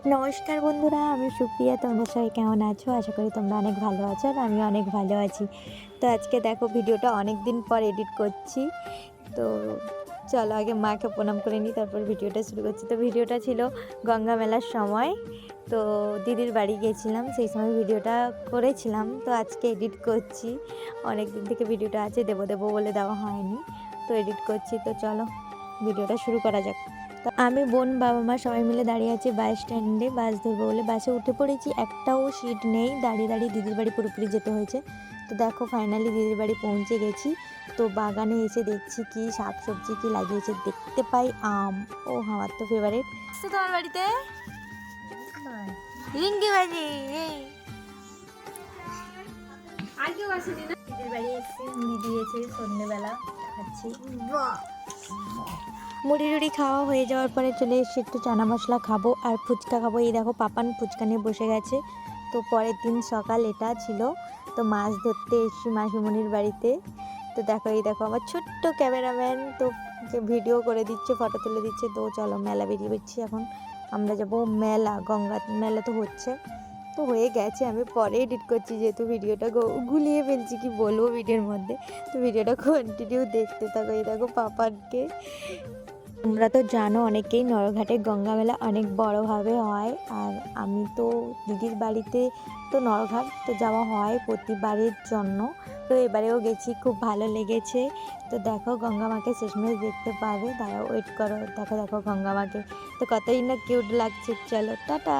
নমস্কার বন্ধুরা, আমি সুপ্রিয়া। তোমরা সবাই কেমন আছো? আশা করি তোমরা অনেক ভালো আছো আর আমি অনেক ভালো আছি। তো আজকে দেখো ভিডিওটা অনেক দিন পর এডিট করছি। তো চলো আগে মাকে প্রণাম করে নিই, তারপর ভিডিওটা শুরু করছি। তো ভিডিওটা ছিল গঙ্গা মেলার সময়। তো দিদির বাড়ি গিয়েছিলাম, সেই সময় ভিডিওটা করেছিলাম। তো আজকে এডিট করছি, অনেক দিন থেকে ভিডিওটা আছে, দেবো বলে দেওয়া হয়নি। তো এডিট করছি। তো চলো ভিডিওটা শুরু করা যাক। তো আমি, বোন, বাবা মা সবাই মিলে দাঁড়িয়ে আছি বাস স্ট্যান্ডে। বাস ধরবো বলে বাসে উঠে পড়েছি, একটাও সিট নেই। দাঁড়িয়ে দাঁড়িয়ে দিদির বাড়ি পুরোপুরি যেতে হয়েছে। তো দেখো ফাইনালি দিদির বাড়ি পৌঁছে গেছি। তো বাগানে এসে দেখছি কি শাক সবজি কি লাগিয়েছে, দেখতে পাই আম। ও আমার তো ফেভারিট। তোমার বাড়িতে রিঙ্গি বাজি দিদির বাড়ি এসেছি, মুড়ি দিয়েছে সন্ধ্যেবেলা খাচ্ছি। মুড়ি টুড়ি খাওয়া হয়ে যাওয়ার পরে চলে এসেছি একটু চানা মশলা খাবো আর ফুচকা খাবো। এই দেখো পাপান ফুচকা নিয়ে বসে গেছে। তো পরের দিন সকাল এটা ছিল। তো মাছ ধরতে এসেছি মাসিমণির বাড়িতে। তো দেখো এই দেখো আমার ছোট্ট ক্যামেরাম্যান তো ভিডিও করে দিচ্ছে, ফটো তুলে দিচ্ছে। তো চলো মেলা বেরিয়ে পড়ছি এখন। আমরা যাব মেলা, গঙ্গা মেলা তো হচ্ছে, তো হয়ে গেছে। আমি পরে এডিট করছি যেহেতু ভিডিওটা গুলিয়ে ফেলছি, কি বলবো ভিডিওর মধ্যে। তো ভিডিওটা কন্টিনিউ দেখতে থাকো। এই দেখো পাপানকে। তোমরা তো জানো অনেকেই নরঘাটে গঙ্গা মেলা অনেক বড়োভাবে হয়। আর আমি তো দিদির বাড়িতে তো নরঘাট তো যাওয়া হয় প্রতিবারের জন্য। তো এবারেও গেছি, খুব ভালো লেগেছে। তো দেখো গঙ্গা মাকে শেষমেশ দেখতে পাবে, দাঁড়াও ওয়েট করো। দেখো দেখো গঙ্গা মাকে, তো কতই না কিউট লাগছে। চলো টাটা।